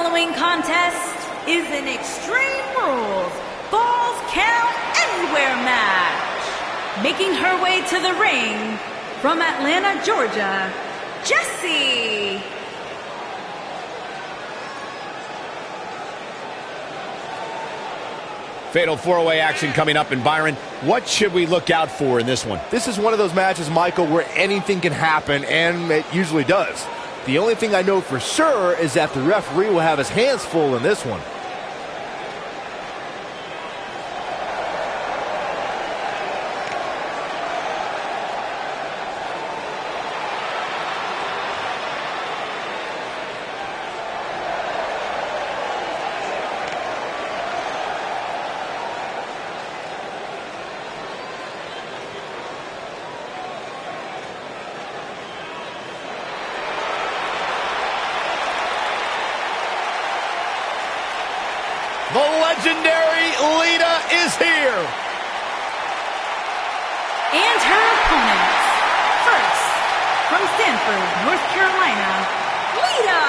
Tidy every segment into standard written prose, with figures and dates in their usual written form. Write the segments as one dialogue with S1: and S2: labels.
S1: following contest is an Extreme Rules Falls Count Anywhere match. Making her way to the ring from Atlanta, Georgia, Jessie.
S2: Fatal four-way action coming up. And Byron, what should we look out for in this one?
S3: This is one of those matches, Michael, where anything can happen, and it usually does. The only thing I know for sure is that the referee will have his hands full in this one.
S2: The legendary Lita is here.
S1: And her opponents. First, from Stanford, North Carolina, Lita.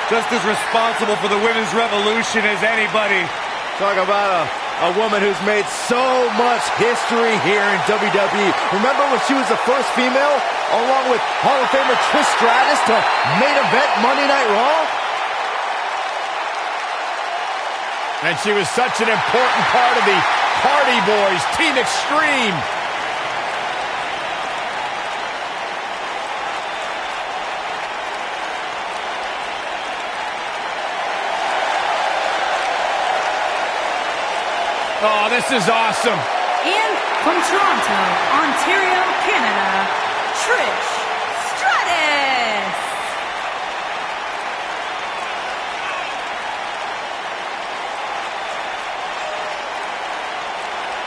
S4: Just as responsible for the women's revolution as anybody.
S3: Talk about a woman who's made so much history here in WWE. Remember when she was the first female, along with Hall of Famer Trish Stratus, to main event Monday Night Raw?
S2: And she was such an important part of the Hardy Boys, Team Extreme. Oh, this is awesome.
S1: And from Toronto, Ontario, Canada, Trish Stratus.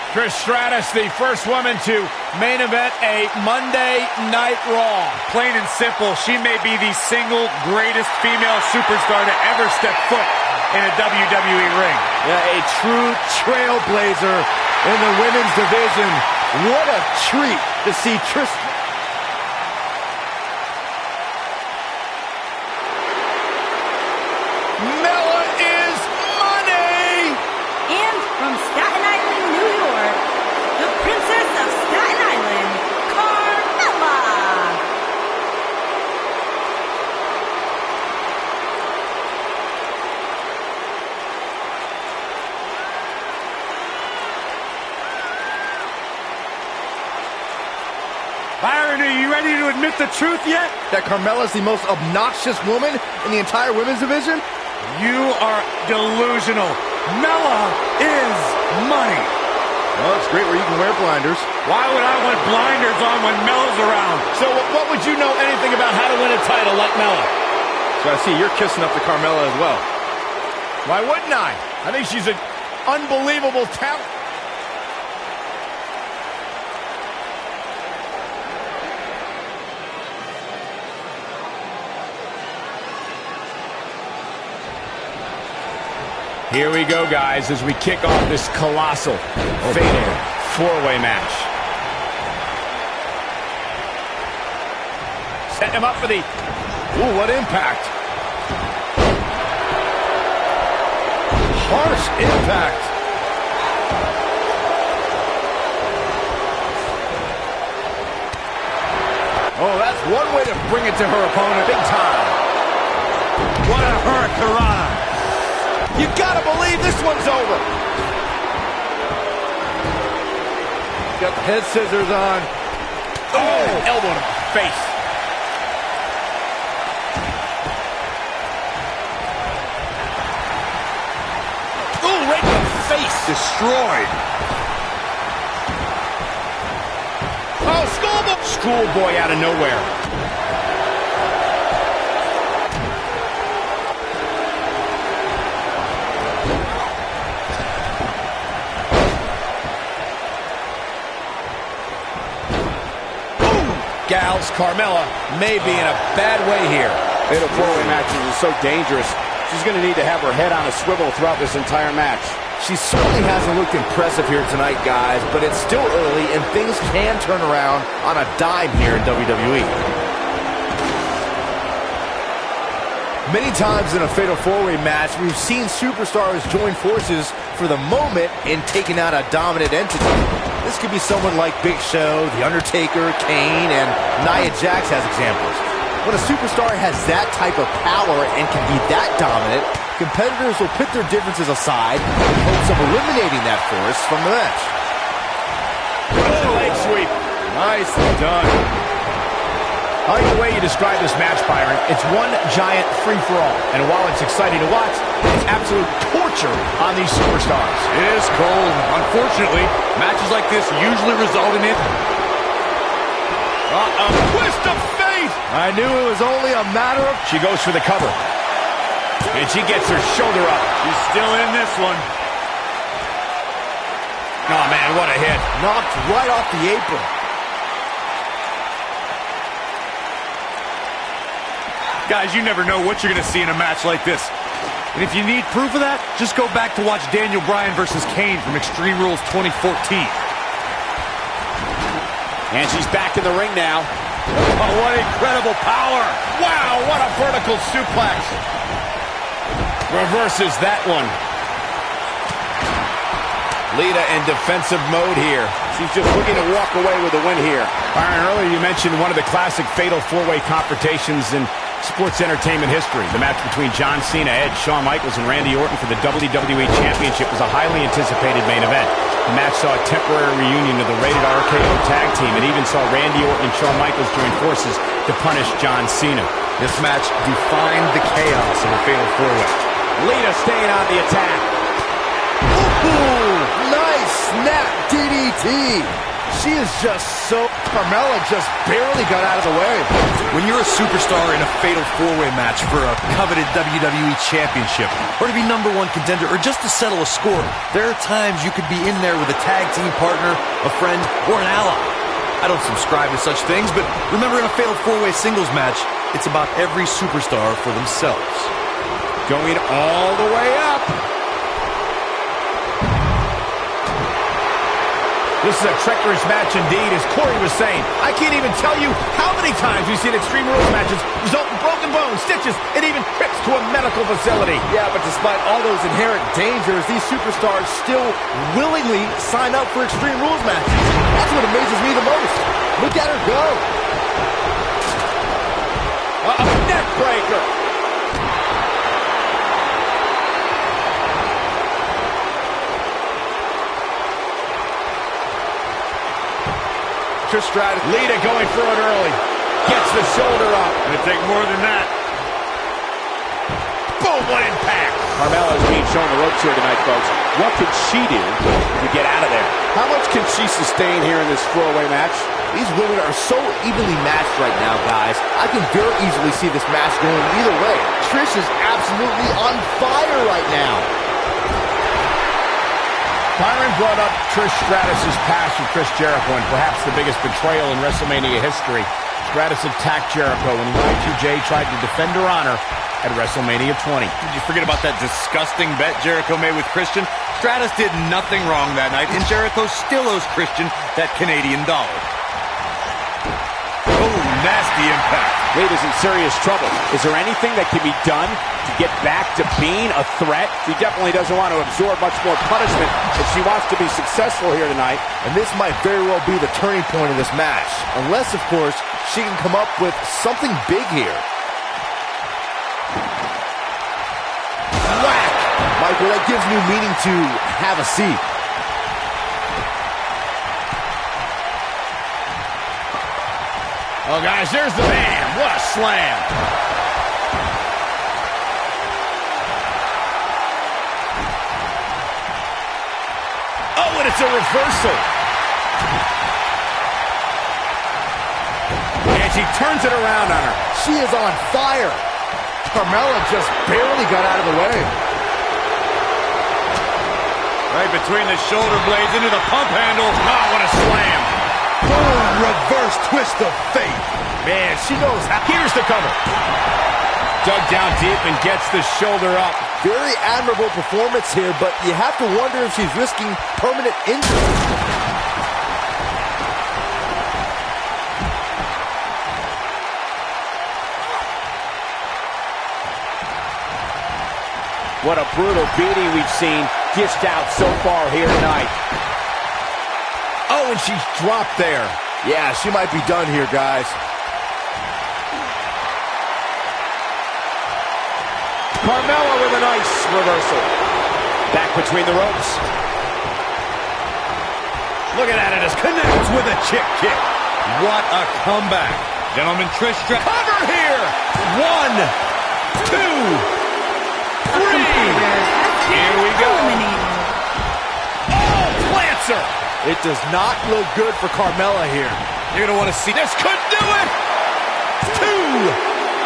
S2: Trish Stratus, the first woman to main event a Monday Night Raw.
S4: Plain and simple, she may be the single greatest female superstar to ever step foot in a WWE ring.
S3: Yeah, a true trailblazer in the women's division. What a treat to see Trish.
S2: Mella is money!
S1: And from Staten Island, New York, the Princess of Staten Island, Carmella.
S4: Byron, are you ready to admit the truth yet?
S3: That Carmella's the most obnoxious woman in the entire women's division?
S4: You are delusional. Mella is money.
S3: Well, it's great where you can wear blinders.
S4: Why would I want blinders on when Mella's around?
S2: So what would you know anything about how to win a title like Mella?
S3: So I see you're kissing up to Carmella as well.
S2: Why wouldn't I? I think she's an unbelievable talent. Here we go, guys, as we kick off this colossal, fatal four-way match. Setting him up for the...
S3: Ooh, what impact. Harsh impact. Oh, that's one way to bring it to her opponent. Big time.
S4: What a hurricanrana.
S3: You gotta believe this one's over. Got the head scissors on.
S2: Oh, elbow in the face. Ooh, right in the face.
S4: Destroyed.
S2: Oh, schoolboy. Schoolboy out of nowhere. Gals, Carmella may be in a bad way here.
S5: Fatal four-way matches is so dangerous. She's going to need to have her head on a swivel throughout this entire match.
S3: She certainly hasn't looked impressive here tonight, guys, but it's still early, and things can turn around on a dime here in WWE. Many times in a Fatal 4-Way match, we've seen superstars join forces for the moment in taking out a dominant entity. This could be someone like Big Show, The Undertaker, Kane, and Nia Jax as examples. When a superstar has that type of power and can be that dominant, competitors will put their differences aside in hopes of eliminating that force from the match.
S2: Oh, leg sweep. Nicely done. I like the way you describe this match, Byron. It's one giant free-for-all. And while it's exciting to watch, it's absolute torture on these superstars.
S4: It is, Cole. Unfortunately, matches like this usually result in it.
S2: A twist of fate!
S3: I knew it was only a matter of...
S2: She goes for the cover. And she gets her shoulder up.
S4: She's still in this one.
S2: Oh, man, what a hit.
S3: Knocked right off the apron.
S4: Guys, you never know what you're going to see in a match like this. And if you need proof of that, just go back to watch Daniel Bryan versus Kane from Extreme Rules 2014.
S5: And she's back in the ring now.
S4: Oh, what incredible power.
S2: Wow, what a vertical suplex. Reverses that one. Lita in defensive mode here.
S5: She's just looking to walk away with a win here.
S2: Byron, earlier you mentioned one of the classic Fatal 4-Way confrontations in sports entertainment history. The match between John Cena, Edge, Shawn Michaels, and Randy Orton for the WWE Championship was a highly anticipated main event. The match saw a temporary reunion of the Rated RKO tag team and even saw Randy Orton and Shawn Michaels join forces to punish John Cena.
S3: This match defined the chaos of a Fatal 4-Way.
S5: Lita staying on the attack.
S3: Ooh, nice snap DDT. She is just so... Carmella just barely got out of the way.
S6: When you're a superstar in a Fatal 4-Way match for a coveted WWE Championship, or to be #1 contender, or just to settle a score, there are times you could be in there with a tag team partner, a friend, or an ally. I don't subscribe to such things, but remember, in a Fatal 4-Way singles match, it's about every superstar for themselves.
S5: Going all the way up.
S2: This is a treacherous match indeed, as Corey was saying. I can't even tell you how many times we've seen Extreme Rules matches result in broken bones, stitches, and even trips to a medical facility.
S3: Yeah, but despite all those inherent dangers, these superstars still willingly sign up for Extreme Rules matches. That's what amazes me the most. Look at her go.
S5: A neck breaker.
S3: Trish Stratus.
S2: Lita going for it early. Gets the shoulder up.
S4: Gonna take more than that.
S2: Boom, what impact.
S5: Carmella is being shown the ropes here tonight, folks. What can she do to get out of there? How much can she sustain here in this 4-way match?
S3: These women are so evenly matched right now, guys. I can very easily see this match going either way. Trish is absolutely on fire right now.
S2: Byron brought up Trish Stratus' past with Chris Jericho and perhaps the biggest betrayal in WrestleMania history. Stratus attacked Jericho when Y2J tried to defend her honor at WrestleMania 20.
S6: Did you forget about that disgusting bet Jericho made with Christian? Stratus did nothing wrong that night, and Jericho still owes Christian that Canadian dollar. Oh, nasty impact.
S5: Lita's in serious trouble. Is there anything that can be done to get back to being a threat? She definitely doesn't want to absorb much more punishment if she wants to be successful here tonight.
S3: And this might very well be the turning point of this match. Unless, of course, she can come up with something big here. Whack! Michael, that gives new meaning to have a seat.
S2: Oh, guys, there's the man. What a slam. Oh, and it's a reversal. And she turns it around on her.
S3: She is on fire. Carmella just barely got out of the way.
S4: Right between the shoulder blades into the pump handle.
S2: Oh, what a slam.
S6: Boom, reverse twist of fate.
S2: Man, she knows how. Here's the cover. Dug down deep and gets the shoulder up.
S3: Very admirable performance here, but you have to wonder if she's risking permanent injury.
S5: What a brutal beating we've seen dished out so far here tonight.
S3: Oh, and she's dropped there. Yeah, she might be done here, guys.
S5: Carmella with a nice reversal. Back between the ropes.
S4: Looking at it as connects with a chick kick. What a comeback. Gentlemen, Trish, cover here. 1, 2, 3.
S1: Here
S4: we go.
S1: Eliminated.
S4: Oh, plants her.
S3: It does not look good for Carmella here.
S4: You're going to want to see this. Could do it. 2.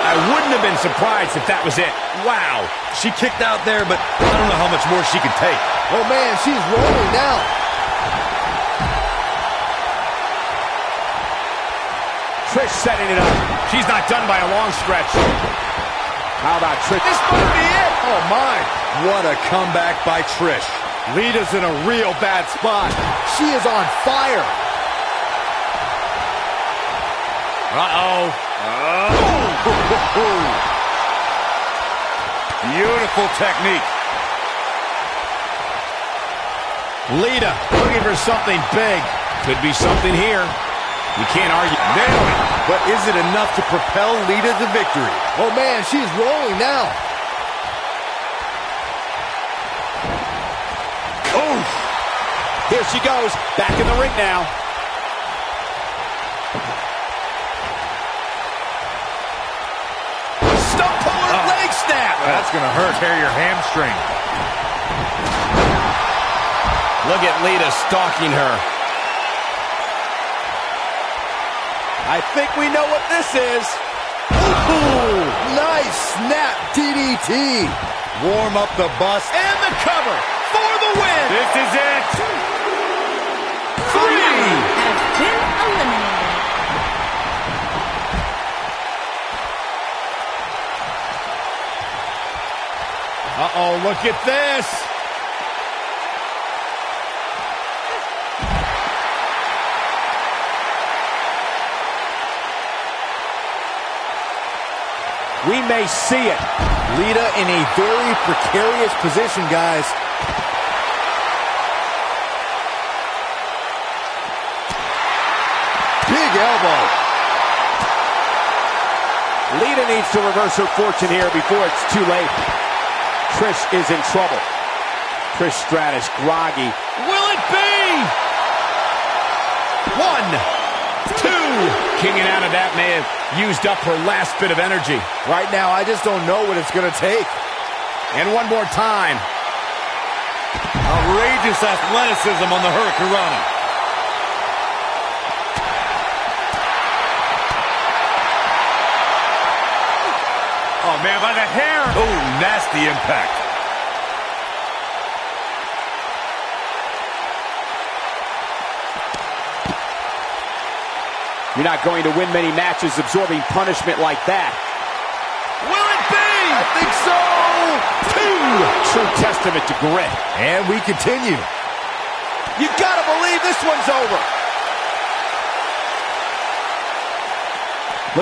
S2: I wouldn't have been surprised if that was it. Wow.
S4: She kicked out there, but I don't know how much more she can take.
S3: Oh, man, she's rolling now.
S5: Trish setting it up.
S2: She's not done by a long stretch.
S5: How about Trish?
S3: This might be it. Oh, my.
S4: What a comeback by Trish.
S3: Lita's in a real bad spot. She is on fire.
S4: Uh-oh. Oh. Beautiful technique.
S2: Lita looking for something big. Could be something here. You can't argue.
S4: Nailed it. But is it enough to propel Lita to victory?
S3: Oh, man, she's rolling now.
S4: Oh.
S5: Here she goes. Back in the ring now.
S3: Stump puller, leg snap.
S4: That's going to hurt. Tear your hamstring.
S2: Look at Lita stalking her.
S5: I think we know what this is.
S3: Ooh, nice snap DDT.
S4: Warm up the bus.
S3: And the cover for the win.
S4: This is it.
S1: 3 has been eliminated.
S2: Uh-oh, look at this.
S5: We may see it.
S3: Lita in a very precarious position, guys. Big elbow.
S5: Lita needs to reverse her fortune here before it's too late. Trish is in trouble. Trish Stratus groggy.
S3: Will it be?
S2: 1, 2. Kicking out of that may have used up her last bit of energy.
S3: Right now, I just don't know what it's going to take.
S2: And one more time.
S4: Outrageous athleticism on the Hurricanrana. Oh, man, by the hair. Oh, nasty impact.
S5: You're not going to win many matches absorbing punishment like that.
S3: Will it be? I think so.
S5: 2. True testament to grit.
S3: And we continue. You gotta believe this one's over.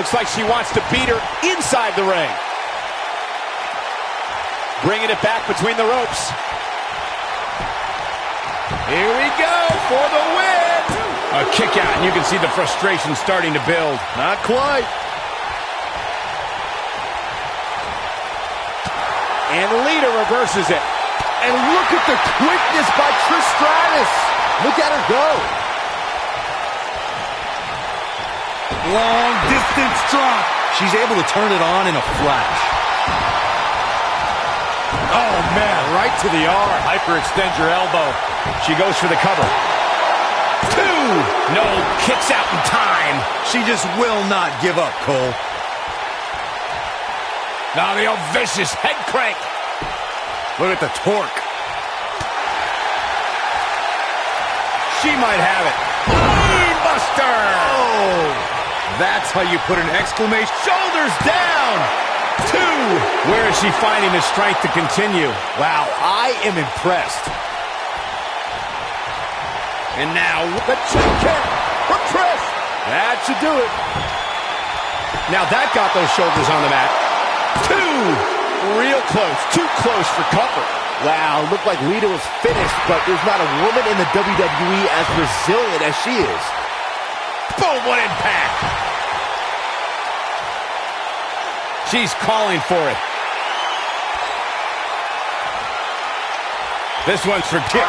S5: Looks like she wants to beat her inside the ring. Bringing it back between the ropes.
S3: Here we go for the win.
S2: A kick out, and you can see the frustration starting to build.
S3: Not quite.
S5: And Lita reverses it.
S3: And look at the quickness by Trish Stratus. Look at her go.
S4: Long distance drop. She's able to turn it on in a flash.
S2: Oh, man, right to the arm.
S4: Hyperextend your elbow.
S2: She goes for the cover. 2. No, kicks out in time.
S4: She just will not give up, Cole.
S2: Now the old vicious head crank.
S4: Look at the torque.
S2: She might have it. Brainbuster.
S4: Oh, that's how you put an exclamation.
S2: Shoulders down. 2. Where is she finding the strength to continue?
S3: Wow, I am impressed.
S2: And now
S3: The chin kick from Trish. That should do it.
S2: Now that got those shoulders on the mat. 2.
S5: Real close, too close for comfort.
S3: Wow, looked like Lita was finished, but there's not a woman in the WWE as resilient as she is.
S2: Boom, what impact. She's calling for it. This one's for kick.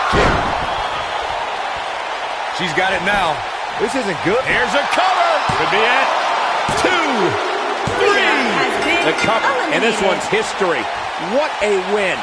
S4: She's got it now.
S3: This isn't good.
S2: Here's a cover. Could be it. 2, 3.
S5: The cover, and this one's history. What a win.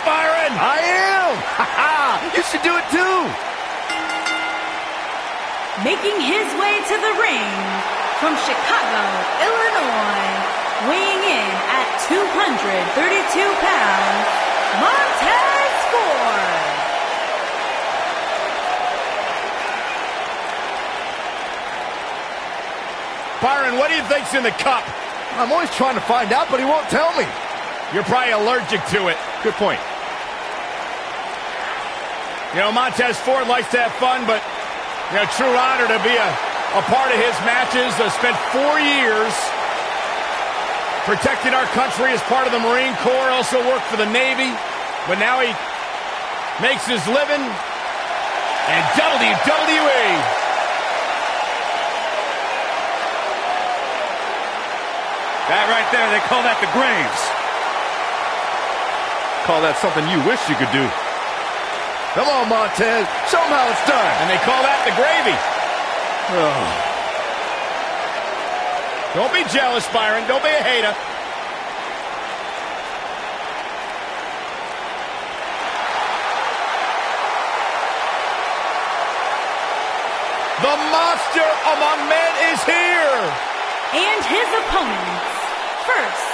S2: Byron!
S3: I am! You should do it too!
S1: Making his way to the ring from Chicago, Illinois, weighing in at 232 pounds, Montez Ford.
S2: Byron, what do you think's in the cup?
S3: I'm always trying to find out, but he won't tell me.
S2: You're probably allergic to it.
S3: Good point.
S2: You know, Montez Ford likes to have fun, but, you know, true honor to be a a part of his matches, spent 4 years protecting our country as part of the Marine Corps, also worked for the Navy, but now he makes his living in WWE.
S4: That right there, they call that the Graves.
S3: Call that something you wish you could do. Come on, Montez. Show them how it's done.
S2: And they call that the gravy.
S3: Oh.
S2: Don't be jealous, Byron. Don't be a hater. The monster among men is here.
S1: And his opponents. First,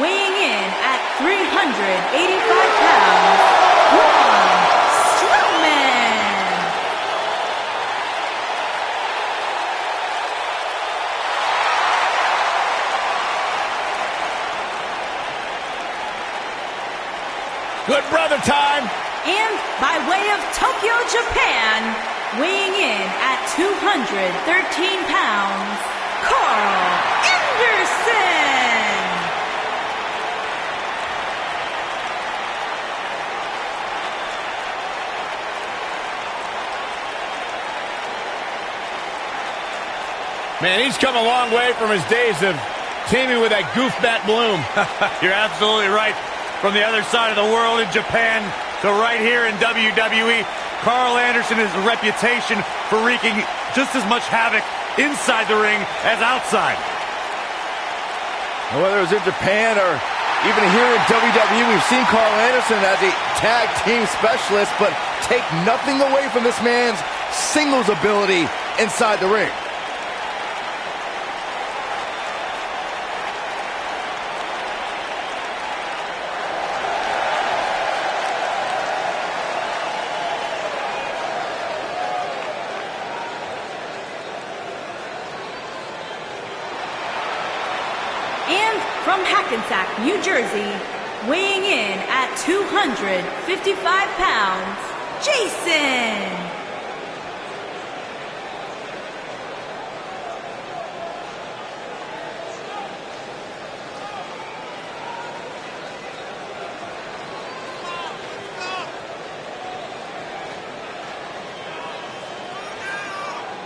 S1: weighing in at 385 pounds, Braun Strowman.
S2: Good brother time.
S1: And by way of Tokyo, Japan, weighing in at 213 pounds, Carl Anderson.
S2: Man, he's come a long way from his days of teaming with that goof Matt Bloom.
S4: You're absolutely right. From the other side of the world in Japan to right here in WWE, Carl Anderson has a reputation for wreaking just as much havoc inside the ring as outside.
S3: Whether it's in Japan or even here in WWE, we've seen Carl Anderson as a tag team specialist, but take nothing away from this man's singles ability inside the ring.
S1: And from Hackensack, New Jersey, weighing in at 255 pounds, Jason.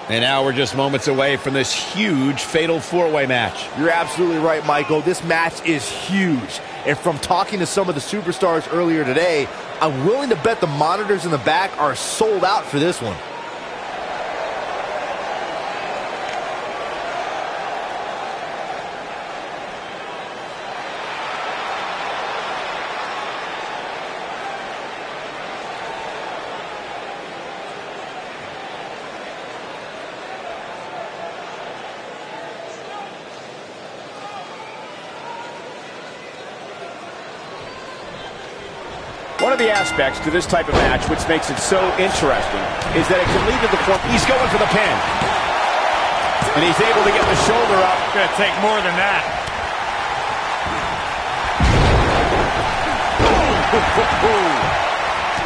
S2: And now we're just moments away from this huge fatal four-way match.
S3: You're absolutely right, Michael. This match is huge. And from talking to some of the superstars earlier today, I'm willing to bet the monitors in the back are sold out for this one.
S2: One of the aspects to this type of match which makes it so interesting is that it can lead to the point he's going for the pin. And he's able to get the shoulder up.
S4: It's going to take more than that.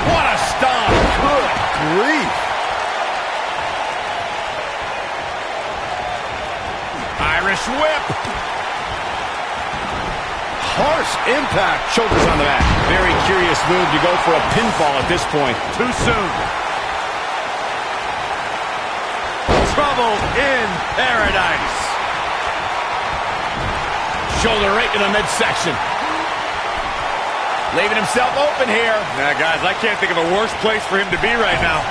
S2: What a stomp.
S3: Good grief.
S2: Irish whip.
S3: Harsh impact.
S2: Shoulders on the mat. Very curious move to go for a pinfall at this point.
S4: Too soon. Trouble in paradise.
S2: Shoulder right in the midsection. Leaving himself open here.
S4: Now, guys, I can't think of a worse place for him to be right now.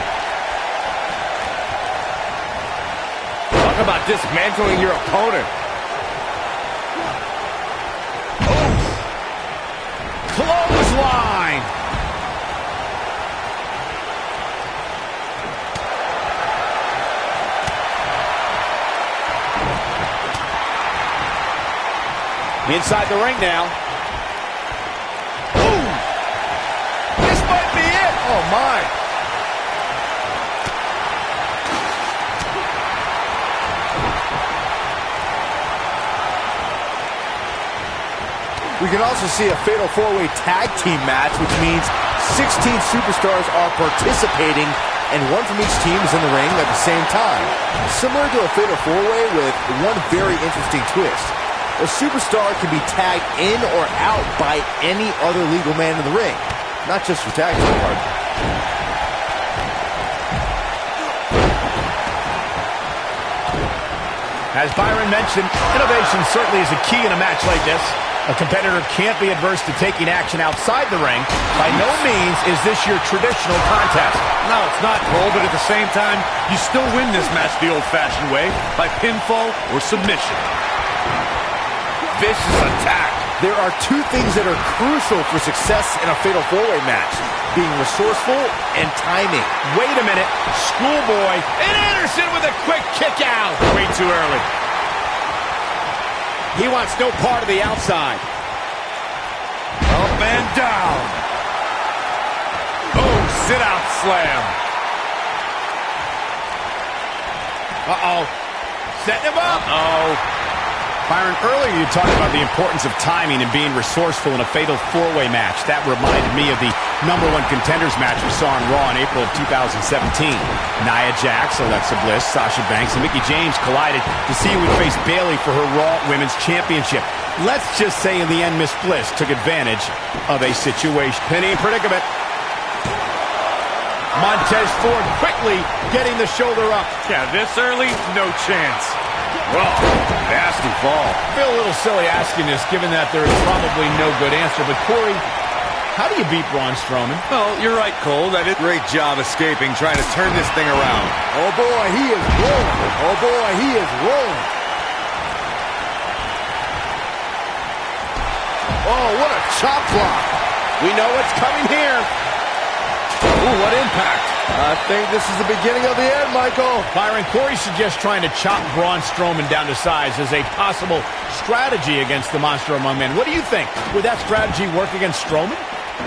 S3: Talk about dismantling your opponent.
S2: Clothesline. Inside the ring now. Ooh. This might be it.
S3: Oh, my. We can also see a fatal four-way tag team match, which means 16 superstars are participating and one from each team is in the ring at the same time. Similar to a fatal four-way with one very interesting twist. A superstar can be tagged in or out by any other legal man in the ring, not just your tag team partner.
S2: As Byron mentioned, innovation certainly is a key in a match like this. A competitor can't be adverse to taking action outside the ring. By no means is this your traditional contest.
S4: No, it's not, Cole, but at the same time, you still win this match the old-fashioned way, by pinfall or submission. Vicious attack.
S3: There are two things that are crucial for success in a fatal four-way match: being resourceful and timing.
S2: Wait a minute. Schoolboy. And Anderson with a quick kick out.
S4: Way too early.
S5: He wants no part of the outside.
S4: Up and down. Oh, sit-out slam.
S2: Uh-oh. Setting him up.
S4: Uh-oh.
S2: Byron, earlier you talked about the importance of timing and being resourceful in a fatal four-way match. That reminded me of the #1 contenders match we saw on Raw in April of 2017. Nia Jax, Alexa Bliss, Sasha Banks, and Mickie James collided to see who would face Bayley for her Raw Women's Championship. Let's just say in the end, Miss Bliss took advantage of a situation. Penny predicament. Montez Ford quickly getting the shoulder up.
S4: Yeah, this early, no chance. Whoa, nasty fall.
S2: I feel a little silly asking this, given that there is probably no good answer. But, Corey, how do you beat Braun Strowman?
S4: Well, you're right, Cole. That is a great job escaping, trying to turn this thing around.
S3: Oh, boy, he is rolling. Oh, boy, he is rolling. Oh, what a chop block.
S5: We know what's coming here.
S4: Ooh, what impact.
S3: I think this is the beginning of the end, Michael.
S2: Byron, Corey suggests trying to chop Braun Strowman down to size as a possible strategy against the monster among men. What do you think? Would that strategy work against Strowman?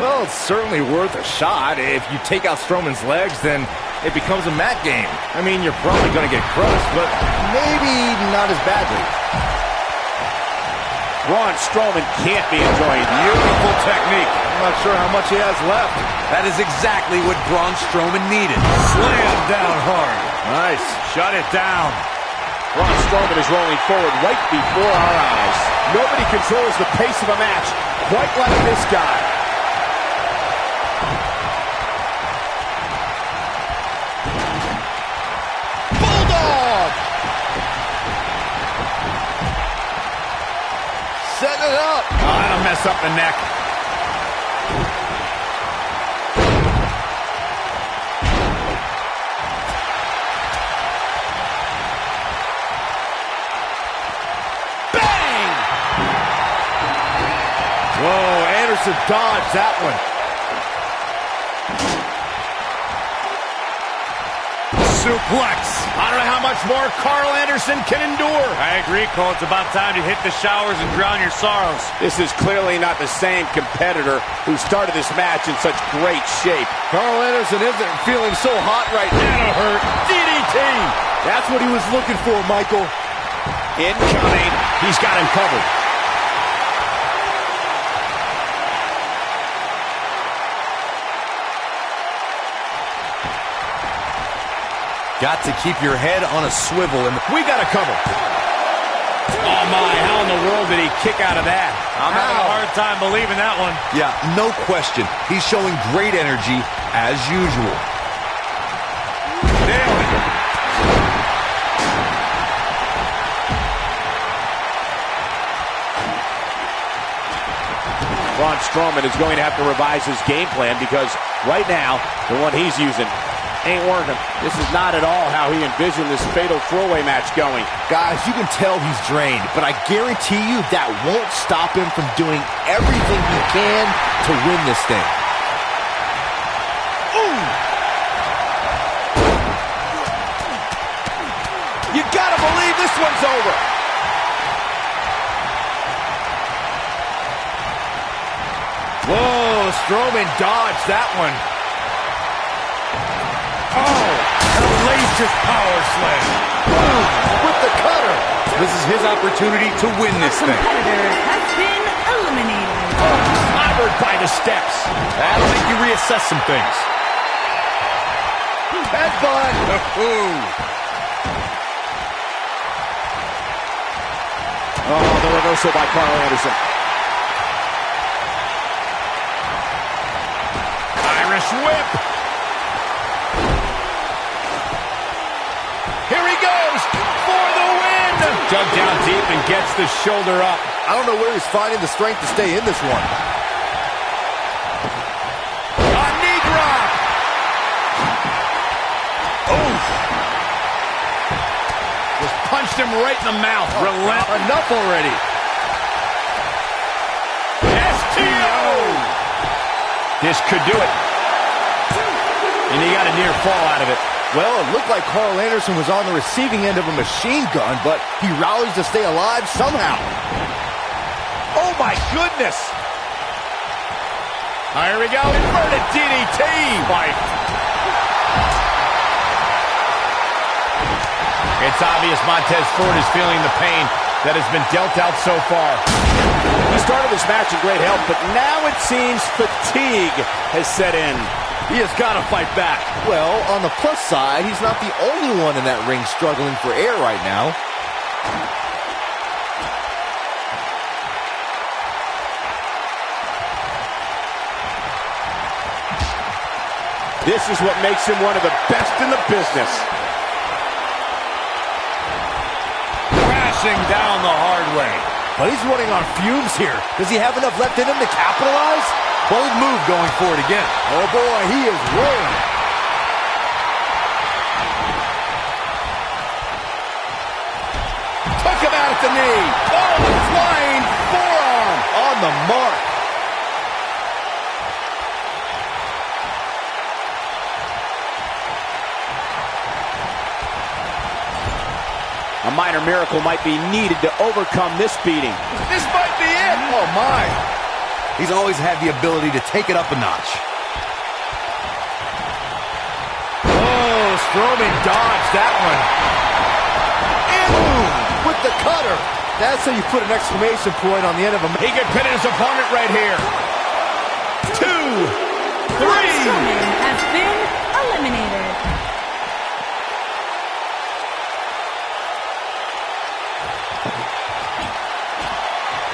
S3: Well, it's certainly worth a shot. If you take out Strowman's legs, then it becomes a mat game. I mean, you're probably going to get crushed, but maybe not as badly.
S5: Braun Strowman can't be enjoying
S4: Beautiful technique.
S3: I'm not sure how much he has left.
S4: That is exactly what Braun Strowman needed. Slam down hard.
S3: Nice.
S4: Shut it down.
S5: Braun Strowman is rolling forward right before our eyes. Nobody controls the pace of a match quite like this guy.
S3: Bulldog! Setting it up.
S2: Oh, that'll mess up the neck.
S3: Whoa, Anderson dodged that one.
S4: Suplex.
S2: I don't know how much more Carl Anderson can endure.
S4: I agree, Cole. It's about time to hit the showers and drown your sorrows.
S5: This is clearly not the same competitor who started this match in such great shape.
S3: Carl Anderson isn't feeling so hot right now.
S2: That'll hurt.
S3: DDT. That's what he was looking for, Michael.
S2: Incoming. He's got him covered.
S6: Got to keep your head on a swivel. And
S2: We got a cover. Oh, my. How in the world did he kick out of that?
S4: I'm having a hard time believing that one.
S6: yeah, no question. He's showing great energy as usual.
S4: Nailed it.
S5: Braun Strowman is going to have to revise his game plan because right now, the one he's using ain't working. This is not at all how he envisioned this fatal four-way match going.
S3: Guys, you can tell he's drained, but I guarantee you that won't stop him from doing everything he can to win this thing. Ooh! You gotta believe this one's over. Whoa, Strowman dodged that one.
S4: Oh, hellacious power slam.
S3: Boom, with the cutter.
S6: This is his opportunity to win this thing.
S1: Competitor has been eliminated.
S2: Clobbered by the steps.
S6: That'll make you reassess some things.
S3: headbutt.
S5: Oh, the reversal by Carl Anderson.
S2: Irish whip. Here he goes for the win. Dug down deep and gets the shoulder up.
S3: I don't know where he's finding the strength to stay in this one.
S2: A knee drop. Oof. Just punched him right in the mouth.
S3: Enough already.
S2: STO. This could do it. And he got a near fall out of it.
S3: Well, it looked like Carl Anderson was on the receiving end of a machine gun, but he rallies to stay alive somehow.
S2: Oh, my goodness. Here we go. Inverted DDT. Fight. It's obvious Montez Ford is feeling the pain that has been dealt out so far.
S5: He started this match in great health, but now it seems fatigue has set in.
S3: He has got to fight back. Well, on the plus side, he's not the only one in that ring struggling for air right now.
S5: This is what makes him one of the best in the business.
S4: Crashing down the hard way.
S3: But he's running on fumes here. Does he have enough left in him to capitalize?
S6: Bold move going for it again.
S3: Oh boy, he is rolling.
S2: Took him out at the knee. Oh, flying forearm.
S3: On the mark.
S5: A minor miracle might be needed to overcome this beating.
S2: This might be it.
S3: Oh my.
S6: He's always had the ability to take it up a notch.
S3: Oh, Strowman dodged that one. And with the cutter. That's how you put an exclamation point on the end of a...
S2: He could pin his opponent right here. 2, 3.
S1: Strowman has been eliminated.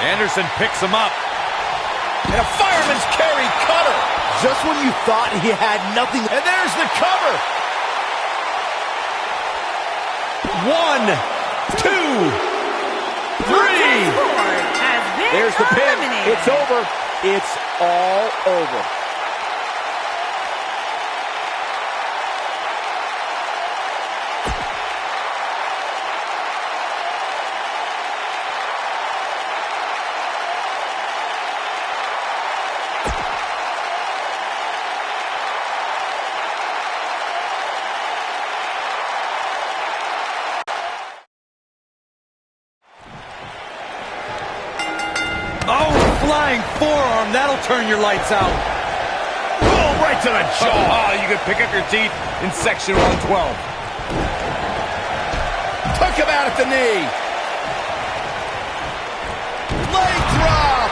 S4: Anderson picks him up.
S2: And a fireman's carry cutter.
S3: Just when you thought he had nothing...
S2: And there's the cover. 1, 2, 3.
S1: Ford has been
S5: There's the pin.
S1: eliminated.
S5: It's over. It's all over.
S4: Oh, flying forearm. That'll turn your lights out.
S2: Boom, right to the jaw.
S4: Oh, you could pick up your teeth in section 112.
S2: Took him out at the knee. Leg drop.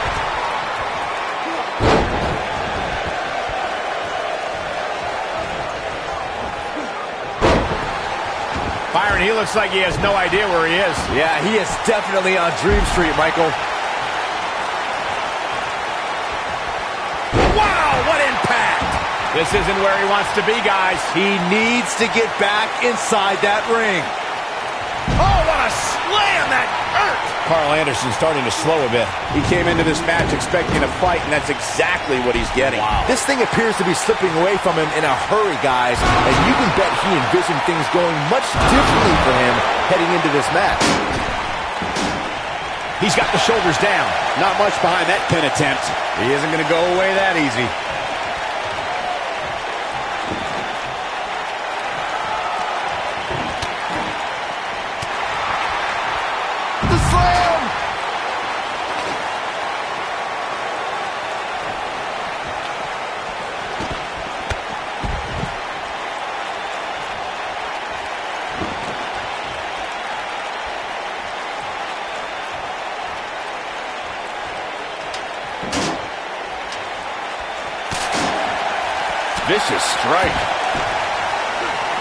S2: Byron, he looks like he has no idea where he is.
S3: Yeah, he is definitely on Dream Street, Michael.
S2: Wow, what impact. This isn't where he wants to be, guys.
S3: He needs to get back inside that ring.
S2: Oh, what a slam that hurt. Carl Anderson starting to slow a bit.
S5: He came into this match expecting a fight, and that's exactly what he's getting.
S2: Wow.
S3: This thing appears to be slipping away from him in a hurry, guys. And you can bet he envisioned things going much differently for him heading into this match.
S2: He's got the shoulders down.
S5: Not much behind that pin attempt.
S2: He isn't going to go away that easy.
S3: The slam!
S2: Vicious strike.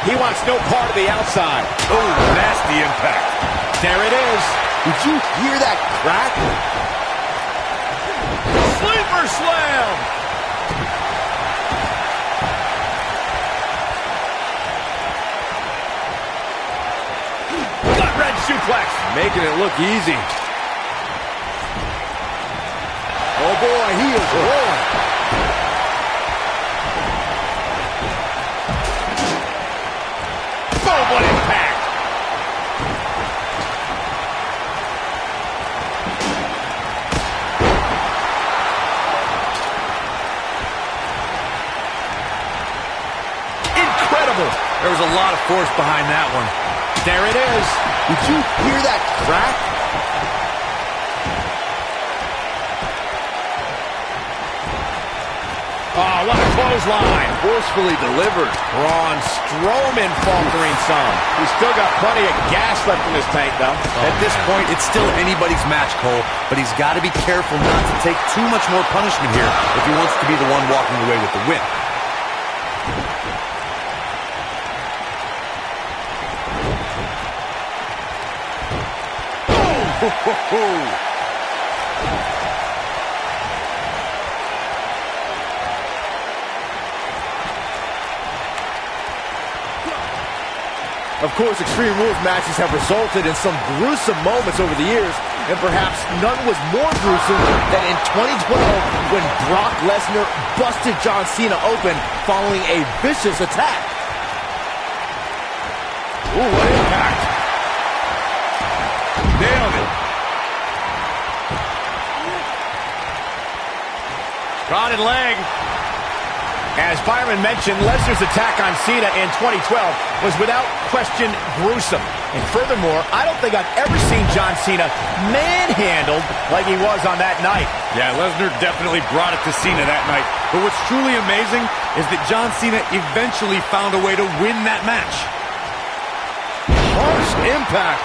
S5: He wants no part of the outside.
S4: Oh, nasty impact.
S5: There it is.
S3: Did you hear that crack?
S2: Sleeper slam! Gut wrench suplex.
S3: Making it look easy. Oh boy, he is rolling.
S2: Boom, what impact! Incredible!
S4: There was a lot of force behind that one.
S5: There it is.
S3: Did you hear that crack?
S2: Oh, what a clothesline.
S3: Forcefully delivered.
S5: Braun Strowman faltering some. He's still got plenty of gas left in his tank, though.
S6: At this point, it's still anybody's match, Cole, but he's got to be careful not to take too much more punishment here if he wants to be the one walking away with the win.
S3: Of course, Extreme Rules matches have resulted in some gruesome moments over the years, and perhaps none was more gruesome than in 2012 when Brock Lesnar busted John Cena open following a vicious attack.
S2: Ooh, what impact. Nailed it.
S4: Prodded leg.
S2: As Byron mentioned, Lesnar's attack on Cena in 2012 was without question gruesome. And furthermore, I don't think I've ever seen John Cena manhandled like he was on that night.
S4: Yeah, Lesnar definitely brought it to Cena that night. But what's truly amazing is that John Cena eventually found a way to win that match.
S3: Harsh impact.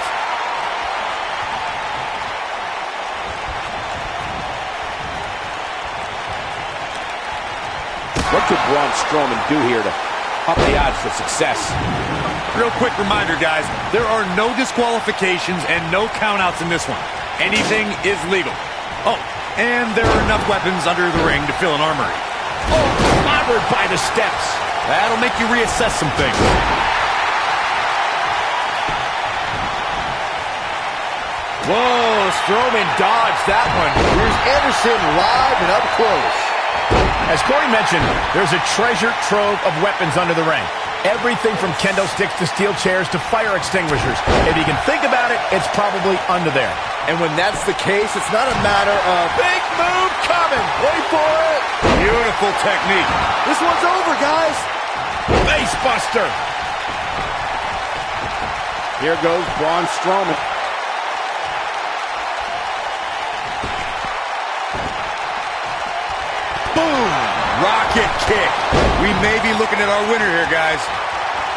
S5: What could Braun Strowman do here to up the odds for success?
S4: Real quick reminder, guys, there are no disqualifications and no countouts in this one. Anything is legal. Oh, and there are enough weapons under the ring to fill an armory.
S2: Oh, clobbered by the steps.
S4: That'll make you reassess some things.
S3: Whoa, Strowman dodged that one. Here's Anderson live and up close.
S2: As Corey mentioned, there's a treasure trove of weapons under the ring. Everything from kendo sticks to steel chairs to fire extinguishers. If you can think about it, it's probably under there.
S3: And when that's the case, it's not a matter of big move coming. Wait for it.
S4: Beautiful technique.
S3: This one's over, guys.
S2: Face buster.
S5: Here goes Braun Strowman.
S4: Boom! Rocket kick. We may be looking at our winner here, guys.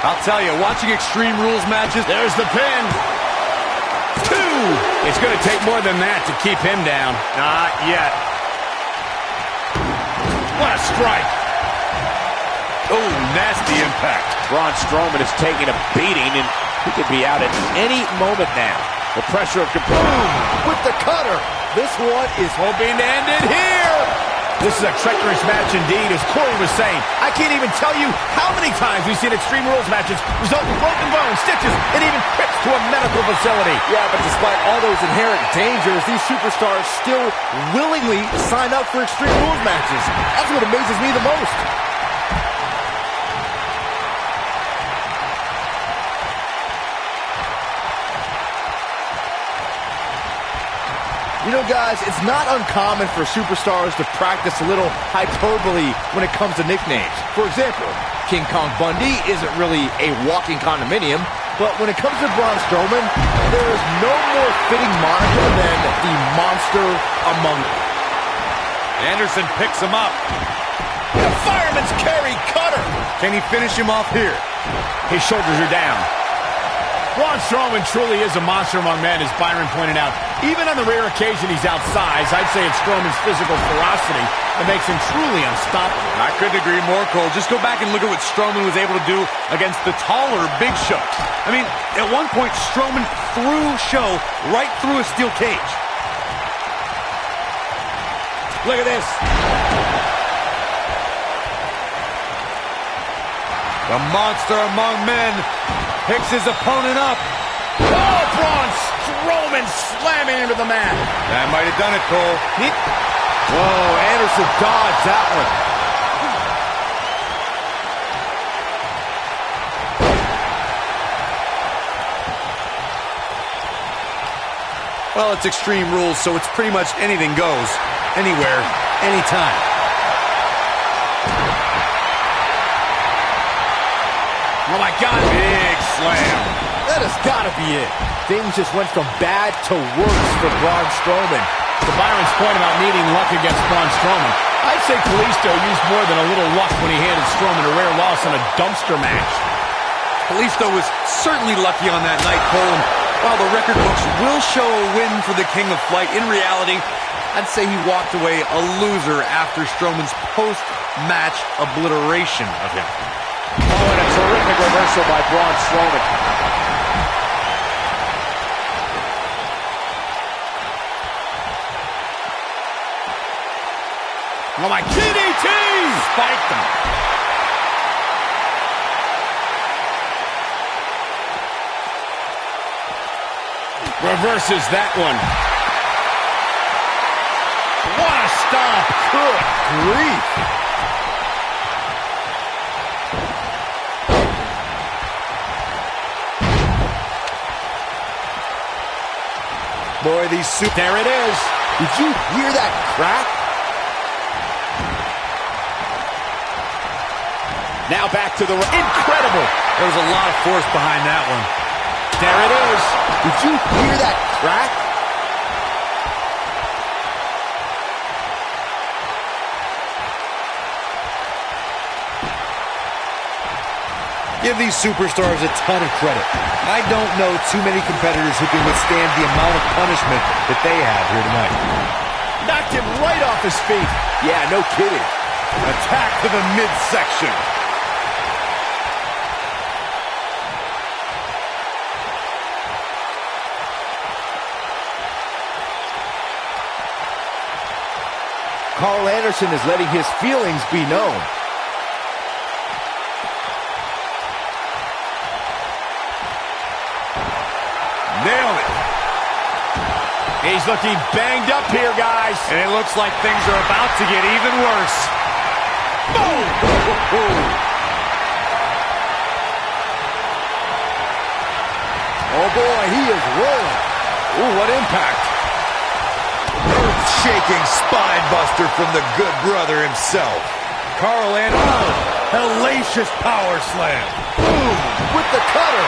S4: I'll tell you, watching Extreme Rules matches...
S2: There's the pin. 2. It's going to take more than that to keep him down.
S4: Not yet.
S2: What a strike.
S4: Oh, nasty impact.
S5: Braun Strowman is taking a beating, and he could be out at any moment now. The pressure of control.
S3: Boom! With the cutter. This one is hoping to end it here.
S2: This is a treacherous match indeed, as Corey was saying. I can't even tell you how many times we've seen Extreme Rules matches result in broken bones, stitches, and even trips to a medical facility.
S3: Yeah, but despite all those inherent dangers, these superstars still willingly sign up for Extreme Rules matches. That's what amazes me the most. You know, guys, it's not uncommon for superstars to practice a little hyperbole when it comes to nicknames. For example, King Kong Bundy isn't really a walking condominium, but when it comes to Braun Strowman, there is no more fitting moniker than the monster among them.
S4: Anderson picks him up.
S2: The fireman's carry cutter.
S4: Can he finish him off here?
S2: His shoulders are down. Braun Strowman truly is a monster among men, as Byron pointed out. Even on the rare occasion he's outsized, I'd say it's Strowman's physical ferocity that makes him truly unstoppable.
S4: I couldn't agree more, Cole. Just go back and look at what Strowman was able to do against the taller Big Show. I mean, at one point, Strowman threw Show right through a steel cage.
S3: Look at this.
S4: The monster among men picks his opponent up.
S2: Oh, Braun Strowman slamming into the mat.
S4: That might have done it, Cole.
S3: Whoa, Anderson dodged that one.
S6: Well, it's Extreme Rules, so it's pretty much anything goes. Anywhere, anytime.
S2: Oh, my God.
S4: Big slam.
S3: That has got to be it. Things just went from bad to worse for Braun Strowman.
S2: To Byron's point about needing luck against Braun Strowman, I'd say Kalisto used more than a little luck when he handed Strowman a rare loss in a dumpster match.
S6: Kalisto was certainly lucky on that night, Cole. And while the record books will show a win for the King of Flight, in reality, I'd say he walked away a loser after Strowman's post-match obliteration of him.
S5: Oh, and a terrific reversal by Braun Strowman.
S2: Oh, my DDT! Spiked him. Reverses that one. What a stomp. Good grief.
S3: Boy, these super...
S2: There it is.
S3: Did you hear that crack?
S2: Now back to the... Incredible.
S6: There was a lot of force behind that one.
S2: There it is.
S3: Did you hear that crack?
S6: Give these superstars a ton of credit. I don't know too many competitors who can withstand the amount of punishment that they have here tonight.
S2: Knocked him right off his feet.
S3: Yeah, no kidding.
S4: Attack to the midsection.
S3: Carl Anderson is letting his feelings be known.
S4: Nailed it.
S2: He's looking banged up here, guys.
S4: And it looks like things are about to get even worse.
S2: Boom!
S3: Oh boy, he is rolling.
S4: Ooh, what impact.
S6: Earth-shaking spine buster from the good brother himself.
S4: Carl Anderson, hellacious power slam.
S3: Boom! With the cutter.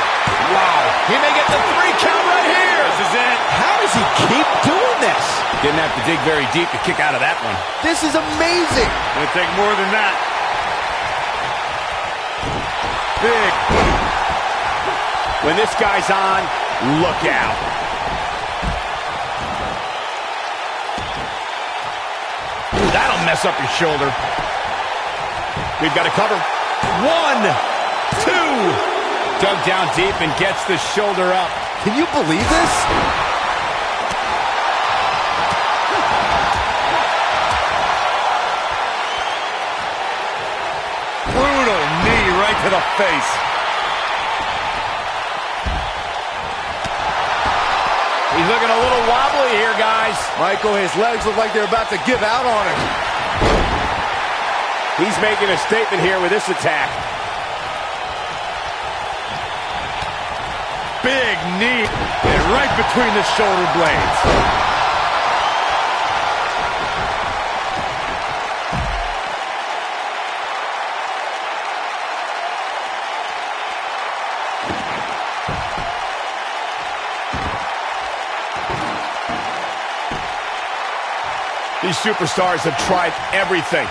S2: Wow. He may get the 3 count right here.
S4: This is it.
S3: How does he keep doing this?
S2: Didn't have to dig very deep to kick out of that one.
S3: This is amazing.
S4: It'll take more than that. Big.
S2: When this guy's on, look out. Ooh, that'll mess up your shoulder. We've got to cover. 1, 2. Dug down deep and gets the shoulder up.
S3: Can you believe this?
S4: Brutal knee right to the face.
S2: He's looking a little wobbly here, guys.
S3: Michael, his legs look like they're about to give out on him.
S2: He's making a statement here with this attack.
S4: Big knee and right between the shoulder blades.
S2: These superstars have tried everything.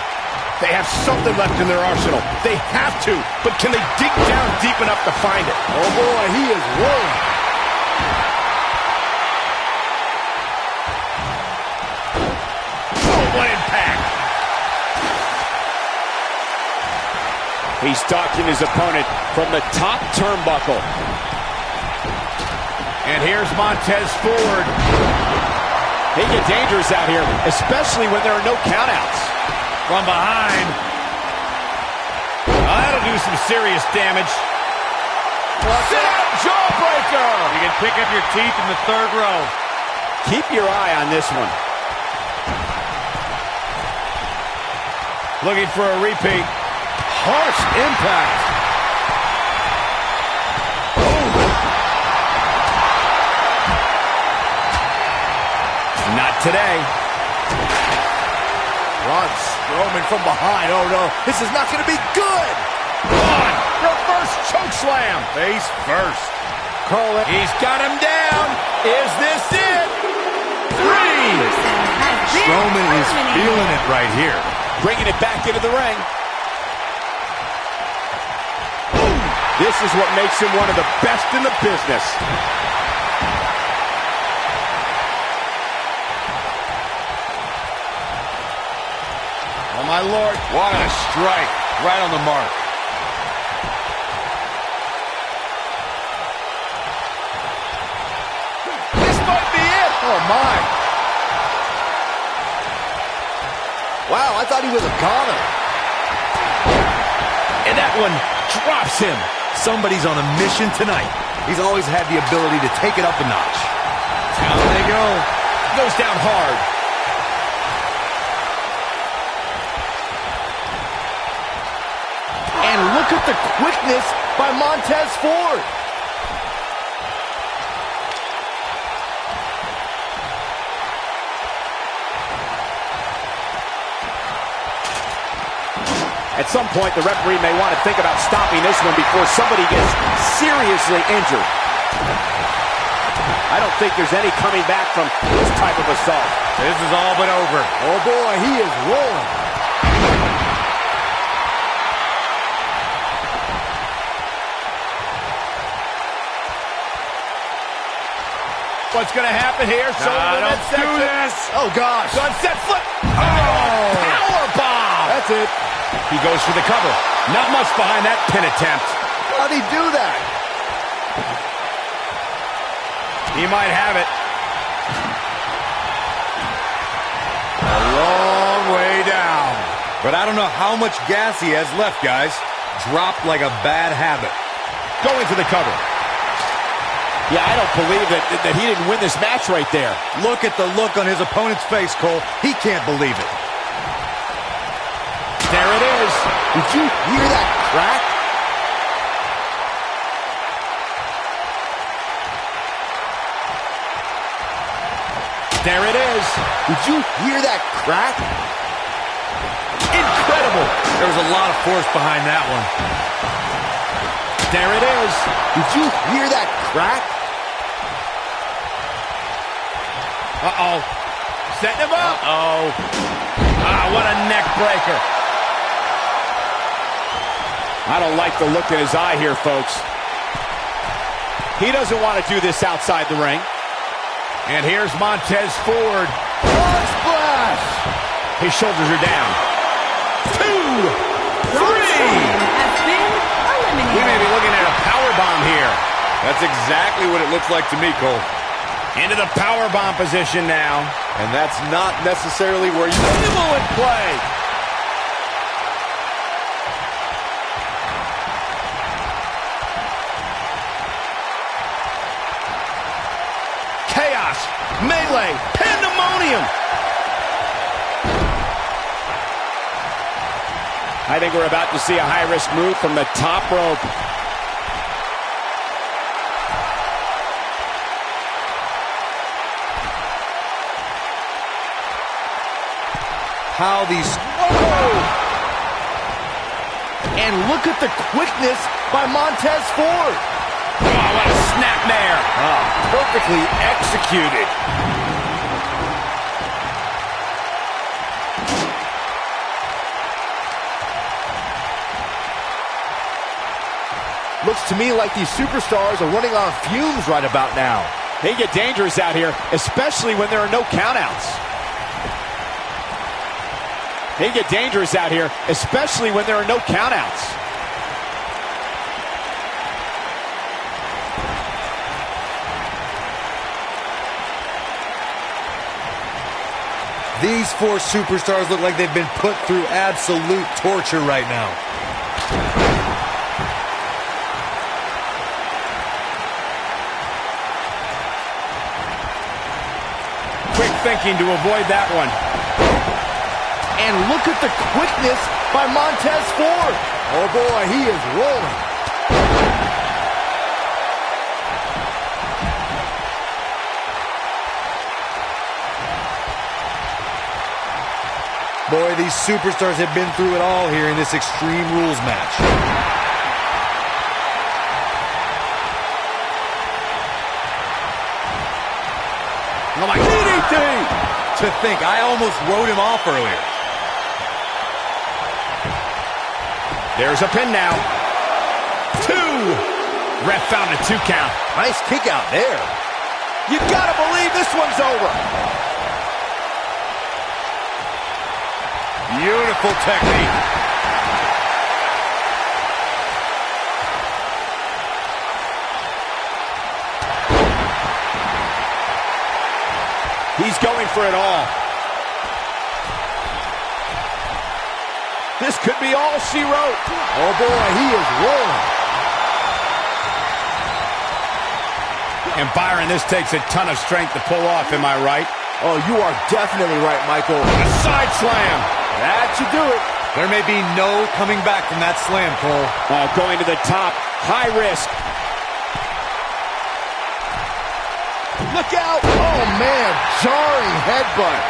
S2: They have something left in their arsenal. They have to, but can they dig down deep enough to find it?
S3: Oh boy, he is rolling.
S5: He's stalking his opponent from the top turnbuckle.
S2: And here's Montez Ford.
S5: They get dangerous out here, especially when there are no countouts.
S4: From behind.
S2: That'll do some serious damage. Sit-out jawbreaker.
S4: You can pick up your teeth in the third row.
S5: Keep your eye on this one.
S2: Looking for a repeat.
S3: Harsh impact.
S2: Not today.
S3: Braun Strowman from behind. Oh, no. This is not going to be good.
S2: Braun, reverse choke slam.
S3: Face first.
S2: He's got him down. Is this it? 3.
S6: Strowman is feeling it right here.
S5: Bringing it back into the ring. This is what makes him one of the best in the business.
S2: Oh, my Lord.
S4: What a strike. Right on the mark.
S2: This might be it.
S3: Oh, my. Wow, I thought he was a goner.
S2: And that one drops him.
S6: Somebody's on a mission tonight. He's always had the ability to take it up a notch.
S2: Down they go. Goes down hard.
S3: And look at the quickness by Montez Ford.
S5: At some point, the referee may want to think about stopping this one before somebody gets seriously injured. I don't think there's any coming back from this type of assault.
S4: This is all but over.
S3: Oh, boy, he is rolling.
S2: What's going to happen here?
S4: Don't do this.
S3: Oh, gosh.
S2: Sunset flip.
S3: Oh.
S2: Powerbomb.
S3: That's it.
S2: He goes for the cover. Not much behind that pin attempt.
S3: How'd he do that?
S2: He might have it.
S4: A long way down. But I don't know how much gas he has left, guys. Dropped like a bad habit.
S2: Going for the cover.
S5: Yeah, I don't believe that he didn't win this match right there.
S6: Look at the look on his opponent's face, Cole. He can't believe it.
S2: There it is.
S3: Did you hear that crack?
S2: There it is.
S3: Did you hear that crack?
S2: Incredible.
S4: There was a lot of force behind that one.
S2: There it is.
S3: Did you hear that crack?
S2: Uh-oh. Setting him up. Uh-oh. Ah, what a neck breaker.
S5: I don't like the look in his eye here, folks. He doesn't want to do this outside the ring.
S2: And here's Montez Ford.
S3: Frog splash!
S2: His shoulders are down. 2, 3.
S1: Has been eliminated.
S2: We may be looking at a powerbomb here.
S4: That's exactly what it looks like to me, Cole.
S2: Into the powerbomb position now.
S3: And that's not necessarily where you
S2: Evil in play. Chaos, melee, pandemonium.
S5: I think we're about to see a high-risk move from the top rope.
S6: How these...
S3: Oh! And look at the quickness by Montez Ford.
S2: Oh, what a snapmare.
S3: Perfectly executed. Looks to me like these superstars are running on fumes right about now.
S5: They get dangerous out here, especially when there are no countouts. They get dangerous out here, especially when there are no countouts.
S6: These four superstars look like they've been put through absolute torture right now.
S2: Quick thinking to avoid that one.
S3: And look at the quickness by Montez Ford. Oh boy, he is rolling.
S6: Boy, these superstars have been through it all here in this Extreme Rules match.
S2: Oh my DDT!
S6: To think, I almost wrote him off earlier.
S2: There's a pin now. 2. Ref found a 2 count.
S3: Nice kick out there.
S2: You gotta believe this one's over.
S4: Beautiful technique.
S2: He's going for it all. This could be all she wrote.
S3: Oh boy, he is rolling.
S2: And Byron, this takes a ton of strength to pull off, am I right?
S3: Oh, you are definitely right, Michael.
S2: A side slam.
S3: That should do it.
S6: There may be no coming back from that slam, Cole.
S5: Going to the top. High risk.
S3: Look out! Oh, man, jarring headbutt.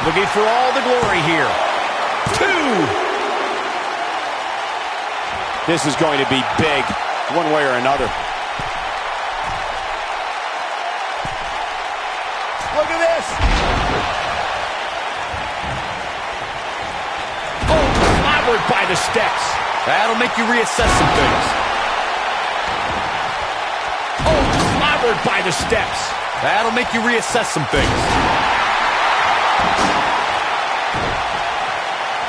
S2: Looking for all the glory here. 2.
S5: This is going to be big, one way or another.
S2: Look at this. Oh, clobbered by the steps.
S6: That'll make you reassess some things.
S2: Oh, clobbered by the steps.
S6: That'll make you reassess some things.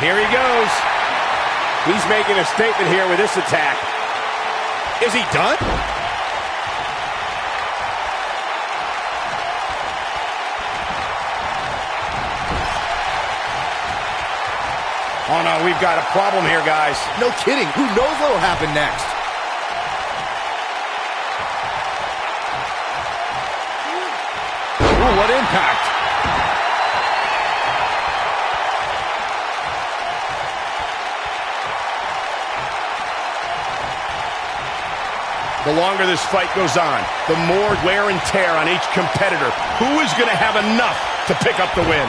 S2: Here he goes.
S5: He's making a statement here with this attack.
S2: Is he done? Oh no, we've got a problem here, guys.
S3: No kidding. Who knows what will happen next?
S2: Ooh, what impact. The longer this fight goes on, the more wear and tear on each competitor. Who is going to have enough to pick up the win?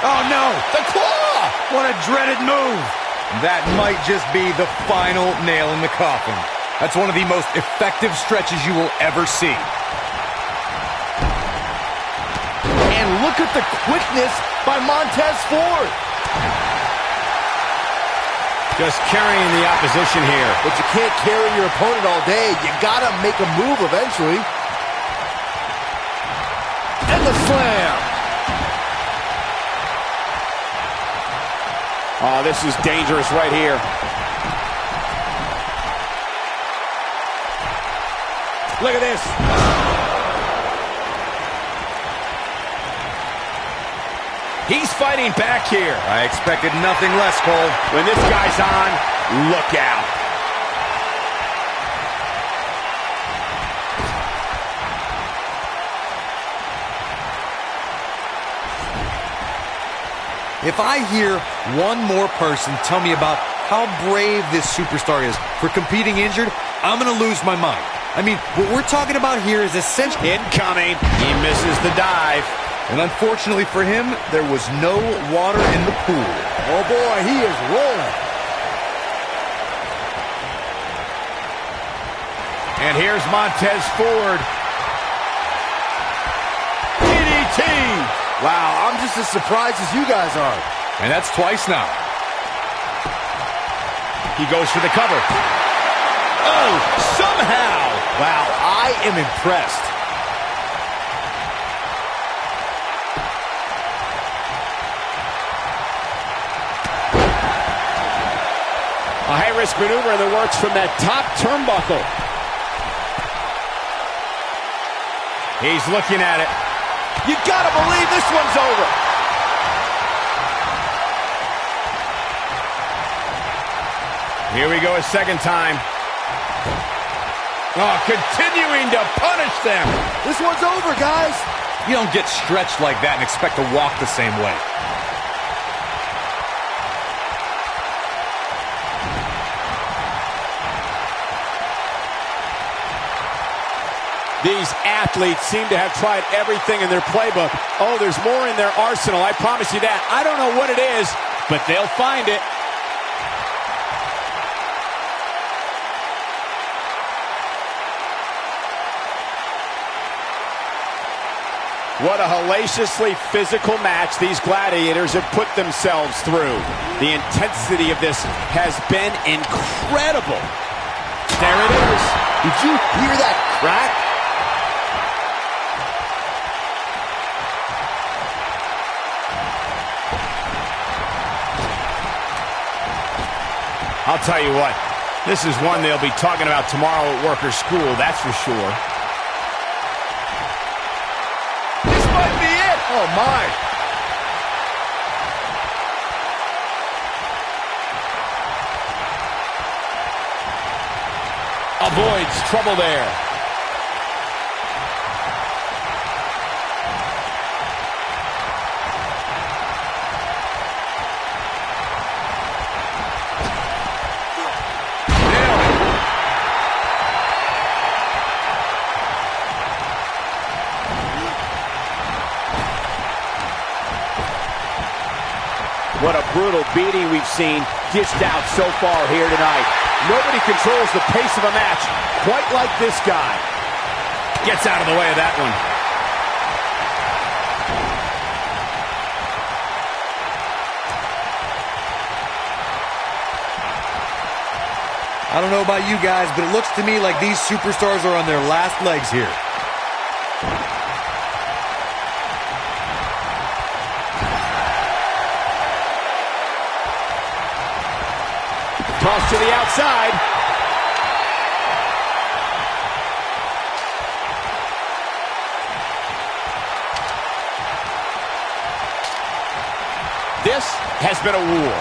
S2: Oh no, the claw!
S4: What a dreaded move.
S6: That might just be the final nail in the coffin. That's one of the most effective stretches you will ever see.
S3: And look at the quickness by Montez Ford.
S2: Just carrying the opposition here.
S3: But you can't carry your opponent all day. You gotta make a move eventually. And the slam.
S5: Oh, this is dangerous right here.
S2: Look at this. He's fighting back here.
S6: I expected nothing less, Cole.
S2: When this guy's on, look out.
S6: If I hear one more person tell me about how brave this superstar is for competing injured, I'm going to lose my mind. I mean, what we're talking about here is essentially...
S2: Incoming. He misses the dive.
S6: And unfortunately for him, there was no water in the pool.
S3: Oh boy, he is rolling.
S2: And here's Montez Ford. DDT.
S3: Wow, I'm just as surprised as you guys are.
S6: And that's twice now.
S2: He goes for the cover. Oh, somehow.
S3: Wow, I am impressed.
S5: A high-risk maneuver that works from that top turnbuckle.
S2: He's looking at it.
S3: You gotta believe this one's over.
S2: Here we go a second time. Oh, continuing to punish them.
S3: This one's over, guys.
S4: You don't get stretched like that and expect to walk the same way.
S5: These athletes seem to have tried everything in their playbook. Oh, there's more in their arsenal, I promise you that. I don't know what it is, but they'll find it. What a hellaciously physical match these gladiators have put themselves through. The intensity of this has been incredible. There it is.
S3: Did you hear that crack?
S2: I'll tell you what, this is one they'll be talking about tomorrow at work or school, that's for sure.
S3: This might be it. Oh, my.
S5: Avoids trouble there. What a brutal beating we've seen dished out so far here tonight. Nobody controls the pace of a match quite like this guy.
S2: Gets out of the way of that one.
S6: I don't know about you guys, but it looks to me like these superstars are on their last legs here.
S5: Toss to the outside. This has been a war.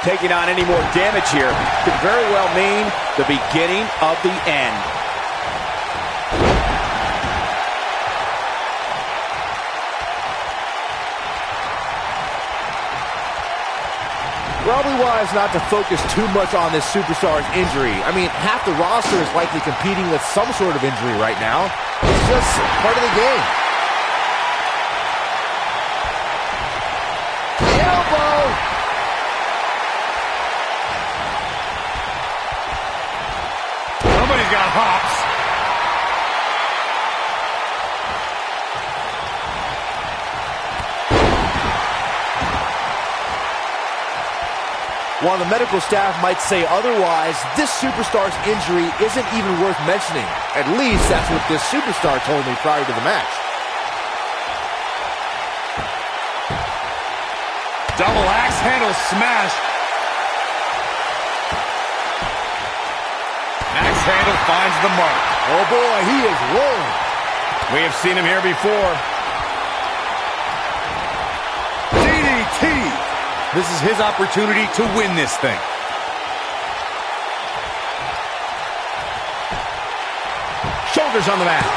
S5: Taking on any more damage here could very well mean the beginning of the end.
S3: Probably wise not to focus too much on this superstar's injury. I mean, half the roster is likely competing with some sort of injury right now. It's just part of the game. Elbow!
S4: Somebody's got hops.
S3: While the medical staff might say otherwise, this superstar's injury isn't even worth mentioning. At least that's what this superstar told me prior to the match.
S4: Double axe handle smash. Axe handle finds the mark.
S3: Oh boy, he is rolling.
S2: We have seen him here before.
S4: DDT. This is his opportunity to win this thing.
S2: Shoulders on the mat.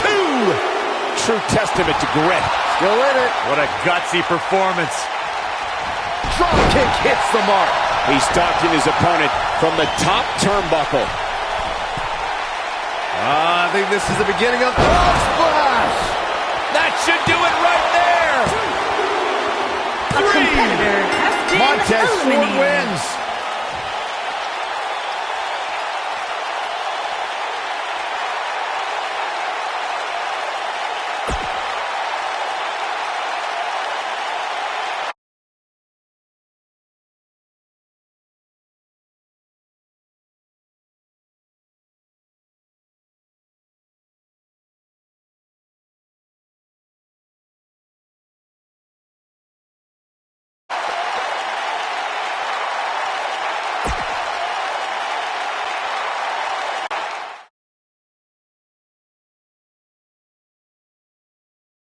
S5: 2. True testament to grit.
S3: Still in it.
S4: What a gutsy performance.
S3: Drop kick hits the mark.
S5: He's stalking his opponent from the top turnbuckle.
S3: I think this is the beginning of splash.
S5: That should do it right there.
S1: A competitor has been
S2: Montez Ford
S1: eliminated.
S2: wins.